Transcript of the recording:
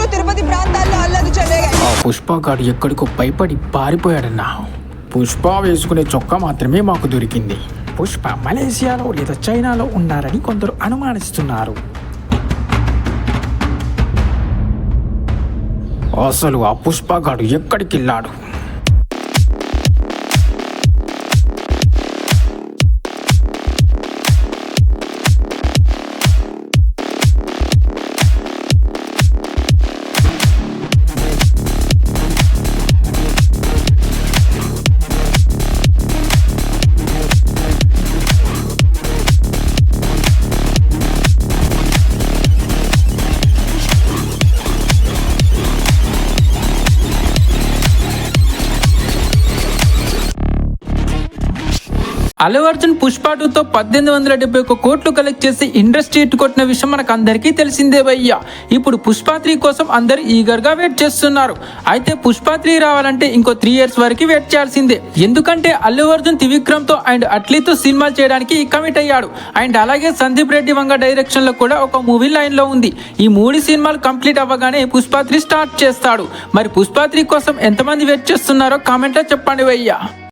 చిత్తూరు తిరుపతి ప్రాంతాల్లో అల్లరి చెలరేగాయి. ఆ పుష్పగాడు ఎక్కడికో భయపడి పారిపోయాడన్నా. పుష్ప వేసుకునే చొక్కా మాత్రమే మాకు దొరికింది. పుష్ప మలేసియాలో లేదా చైనాలో ఉన్నారని కొందరు అనుమానిస్తున్నారు. అసలు ఆ పుష్పగాడు ఎక్కడికి వెళ్ళాడు? అల్లు అర్జున్ పుష్ప 2తో 1871 కోట్లు కలెక్ట్ చేసి ఇండస్ట్రీ కొట్టిన విషయం మనకు అందరికీ తెలిసిందే భయ్యా. ఇప్పుడు పుష్ప 3 కోసం అందరు ఈగర్ గా వెయిట్ చేస్తున్నారు. అయితే పుష్ప 3 రావాలంటే ఇంకో 3 years వరకు వెయిట్ చేయాల్సిందే. ఎందుకంటే అల్లు అర్జున్ త్రివిక్రమ్ తో అండ్ అట్లీతో సినిమాలు చేయడానికి కమిట్ అయ్యాడు. అండ్ అలాగే సందీప్ రెడ్డి వంగ డైరెక్షన్ లో కూడా ఒక మూవీ లైన్ లో ఉంది. ఈ 3 సినిమాలు కంప్లీట్ అవ్వగానే పుష్ప 3 స్టార్ట్ చేస్తాడు. మరి పుష్ప 3 కోసం ఎంతమంది వెయిట్ చేస్తున్నారో కామెంట్ లో చెప్పండి భయ్యా.